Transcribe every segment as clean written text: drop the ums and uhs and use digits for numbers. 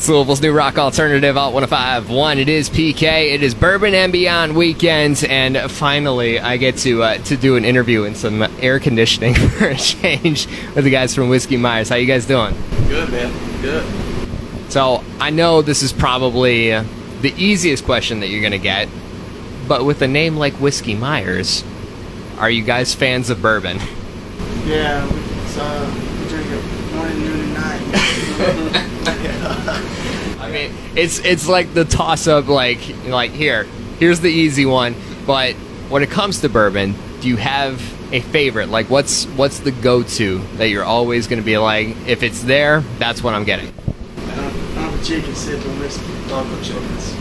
It's Louisville's new rock alternative, Alt 105.1. It is PK. It is Bourbon and Beyond weekends, and finally I get to do an interview in some air conditioning for a change with the guys from Whiskey Myers. How you guys doing? Good, man. Good. So I know this is probably the easiest question that you're going to get, but with a name like Whiskey Myers, are you guys fans of bourbon? Yeah, we drink it morning, noon, and night. I mean, it's like the toss-up, like here's the easy one. But when it comes to bourbon, do you have a favorite? Like, what's the go-to that you're always going to be like, if it's there, that's what I'm getting? I'm a chicken sipping whiskey. Uncle Chickens.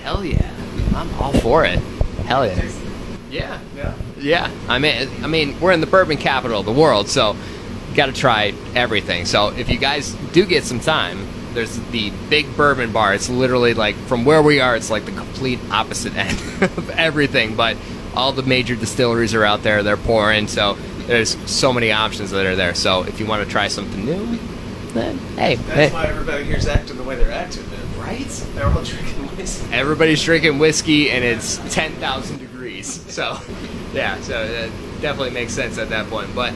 Hell yeah, I'm all for it. Hell yeah. Yeah. Yeah. I mean, we're in the bourbon capital of the world, so you got to try everything. So if you guys do get some time, there's the Big Bourbon Bar. It's literally like, from where we are, it's like the complete opposite end of everything. But all the major distilleries are out there. They're pouring, so there's so many options that are there. So if you want to try something new, then hey. That's why everybody here's acting the way they're acting, man. Right? They're all drinking whiskey. Everybody's drinking whiskey, and it's 10,000 degrees. So, yeah, so it definitely makes sense at that point. But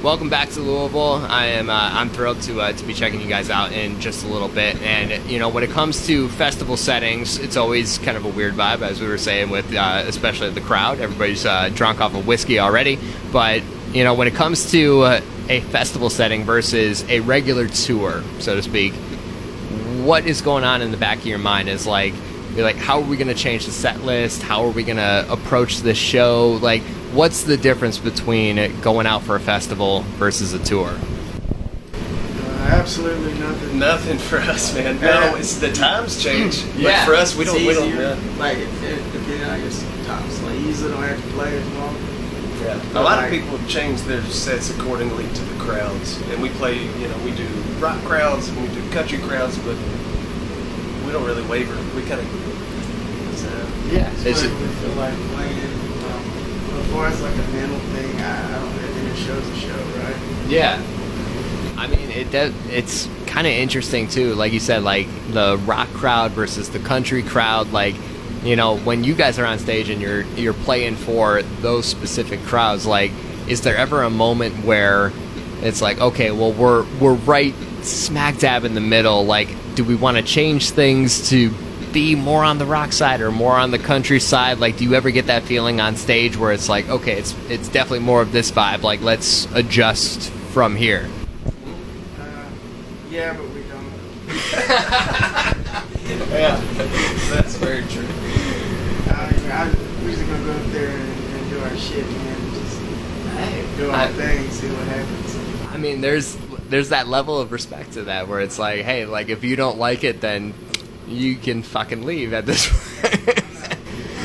welcome back to Louisville. I'm thrilled to be checking you guys out in just a little bit. And you know, when it comes to festival settings, it's always kind of a weird vibe, as we were saying, with especially the crowd. Everybody's drunk off of whiskey already. But you know, when it comes to a festival setting versus a regular tour, so to speak, what is going on in the back of your mind is like, you're like, how are we going to change the set list? How are we going to approach this show? Like, what's the difference between going out for a festival versus a tour? Absolutely nothing. Nothing for us, man. No, it's the times change. Yeah. But for us, we don't. Like, depending on your times, like, you usually don't have to play as long. Yeah. A lot of people have changed their sets accordingly to the crowds, and we play. You know, we do rock crowds and we do country crowds, but we don't really waver. We kind of. Yeah. It's we feel like playing. As far as like a mental thing, I don't think it shows a show, right? Yeah. I mean, it's kind of interesting too. Like you said, like the rock crowd versus the country crowd. Like, you know, when you guys are on stage and you're playing for those specific crowds, like, is there ever a moment where it's like, okay, well, we're right smack dab in the middle. Like, do we want to change things to be more on the rock side or more on the country side? Like, do you ever get that feeling on stage where it's like, okay, it's definitely more of this vibe, like, let's adjust from here? Yeah, but we don't. Yeah, that's very true. We're just gonna go up there and do our shit, man. Just do our thing, see what happens. I mean, there's that level of respect to that where it's like, hey, like, if you don't like it, then you can fucking leave at this point.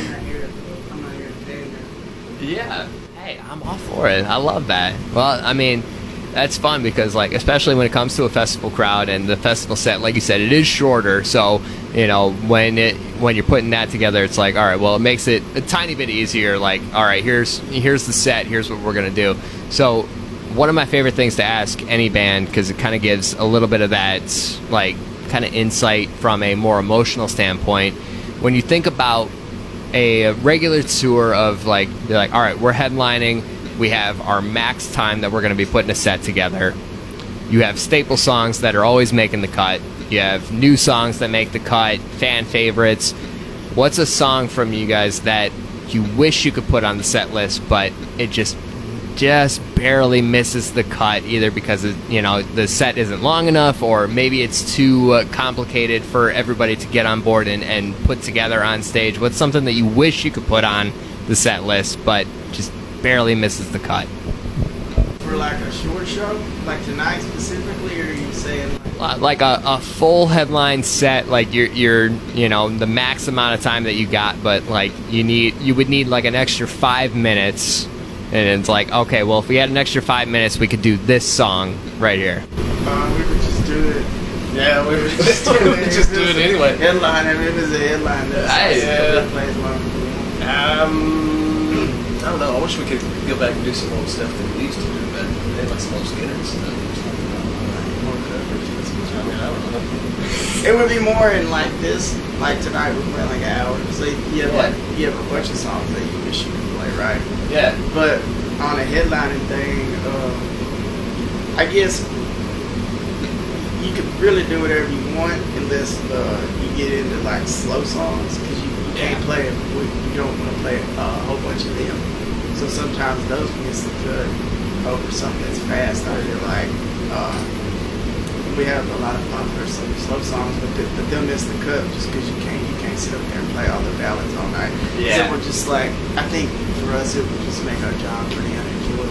I'm not here to pay them. Yeah. Hey, I'm all for it. I love that. Well, I mean, that's fun because, like, especially when it comes to a festival crowd and the festival set, like you said, it is shorter. So, you know, when you're putting that together, it's like, all right, well, it makes it a tiny bit easier. Like, all right, here's the set. Here's what we're gonna do. So, one of my favorite things to ask any band, because it kind of gives a little bit of that, like, kind of insight from a more emotional standpoint. When you think about a regular tour of, like, they're like, all right, we're headlining. We have our max time that we're going to be putting a set together. You have staple songs that are always making the cut. You have new songs that make the cut, fan favorites. What's a song from you guys that you wish you could put on the set list, but it just barely misses the cut, either because the set isn't long enough, or maybe it's too complicated for everybody to get on board and put together on stage? What's something that you wish you could put on the set list, but just barely misses the cut? For like a short show, like tonight specifically, or are you saying like a full headline set, like you're the max amount of time that you got, but like you would need like an extra 5 minutes, and it's like, okay, well, if we had an extra 5 minutes, we could do this song right here. we would just do it. Yeah, we would just do it anyway. Headline, if it was a headline, plays long. I don't know. I wish we could go back and do some old stuff that we used to do, but they had like some old Skinner and stuff. More coverage. I don't know. It would be more in like this. Like tonight, we're playing like an hour. So you have you have a bunch of songs that you wish you could play, right? Yeah. But on a headlining thing, I guess you could really do whatever you want unless you get into like slow songs because you can't play it. You don't want to play a whole bunch of them. So sometimes those miss the cut over something that's fast. I feel like we have a lot of popular slow songs, but they'll miss the cut just because you can't sit up there and play all the ballads all night. Yeah. So we're just like, I think for us it would just make our job pretty unenjoyable.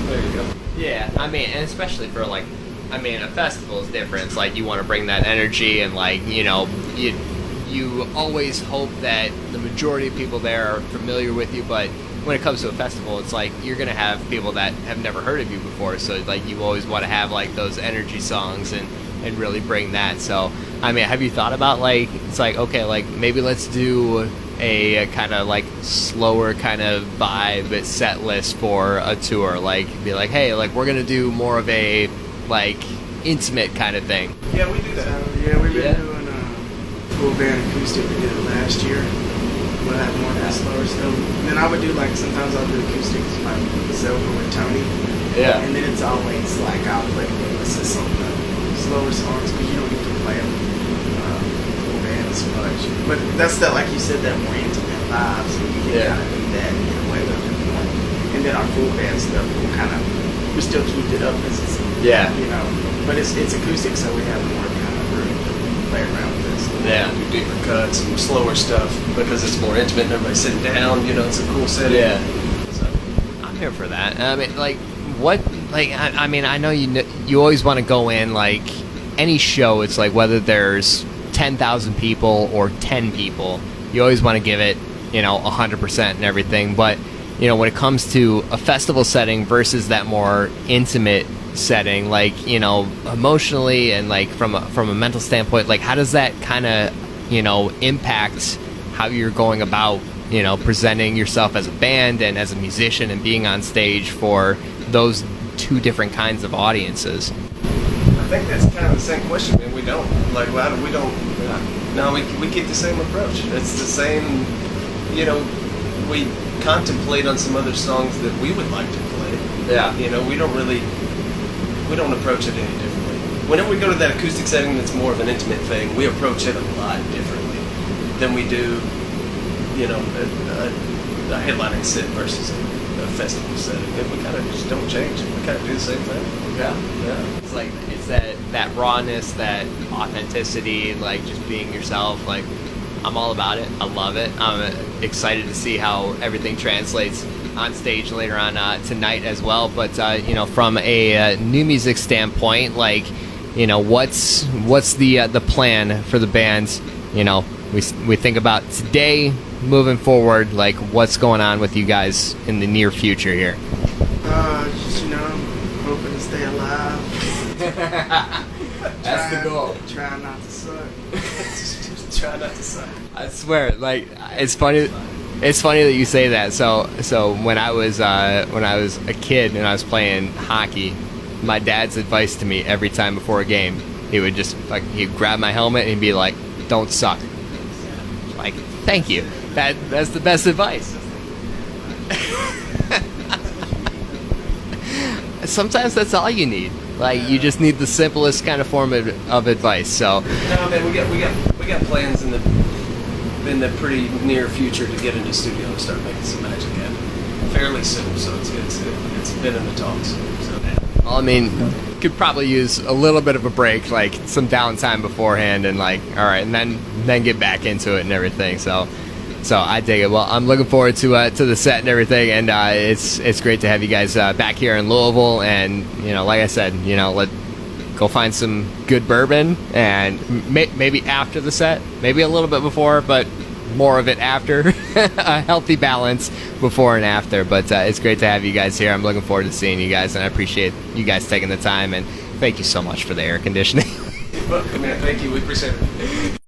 There you go. Yeah, I mean, and especially for like, I mean, a festival is different. It's like you want to bring that energy, and like, you know, you always hope that the majority of people there are familiar with you, but when it comes to a festival, it's like you're gonna have people that have never heard of you before, so like you always want to have like those energy songs and really bring that. So I mean, have you thought about like, it's like, okay, like maybe let's do a kind of like slower kind of vibe set list for a tour, like be like, hey, like we're gonna do more of a like intimate kind of thing. Yeah, we do that. So yeah, we've been doing full band acoustic. We did it last year. We'll have more of that slower stuff. And then I would do like, sometimes I'll do acoustics like myself or with Tony. Yeah. And then it's always like I'll play emphasis on the slower songs because you don't get to play them full band as much. But that's that, like you said, that more intimate vibe. So you can kind of do that and get away with it more. And then our full band stuff will kind of, we still keep it up as it's, you know, but it's acoustic, so we have more kind of room to play around with this. Yeah. Do deeper cuts and slower stuff because it's more intimate and everybody's sitting down, you know, it's a cool setting. Yeah. So. I'm here for that. I mean, like, what, like, I mean, I know you always want to go in, like, any show, it's like whether there's 10,000 people or 10 people, you always want to give it, you know, 100% and everything. But, you know, when it comes to a festival setting versus that more intimate setting, like, you know, emotionally and like from a mental standpoint, like how does that kind of, you know, impact how you're going about, you know, presenting yourself as a band and as a musician and being on stage for those two different kinds of audiences? I think that's kind of the same question, man. We don't. Like, we don't. No, we keep the same approach. It's the same, you know, we contemplate on some other songs that we would like to play. Yeah. You know, we don't approach it any differently. Whenever we go to that acoustic setting that's more of an intimate thing, we approach it a lot differently than we do, you know, a headlining set versus a festival setting. And we kind of just don't change. We kind of do the same thing. Yeah. It's like, it's that rawness, that authenticity, like just being yourself. Like, I'm all about it. I love it. I'm excited to see how everything translates on stage later on tonight as well. But you know, from a new music standpoint, like, you know, what's the plan for the bands? You know, we think about today, moving forward, like what's going on with you guys in the near future here? Just, you know, hoping to stay alive. That's the goal. Try not to suck. Just try not to suck. I swear, like, it's funny. It's funny that you say that. So when I was a kid and I was playing hockey, my dad's advice to me every time before a game, he would just like, he'd grab my helmet and he'd be like, "Don't suck." Like, thank you. That's the best advice. Sometimes that's all you need. Like, you just need the simplest kind of form of advice. So No, man, we got plans in the pretty near future to get into the studio and start making some magic happen fairly soon. So it's been in the talks. So. well, I mean, could probably use a little bit of a break, like some downtime beforehand, and like, all right, and then get back into it and everything. So I dig it. Well, I'm looking forward to the set and everything, and it's great to have you guys back here in Louisville. And you know, like I said, you know, go find some good bourbon, and maybe after the set, maybe a little bit before, but more of it after. A healthy balance before and after. But it's great to have you guys here. I'm looking forward to seeing you guys, and I appreciate you guys taking the time, and thank you so much for the air conditioning. Well, man, thank you. We appreciate it.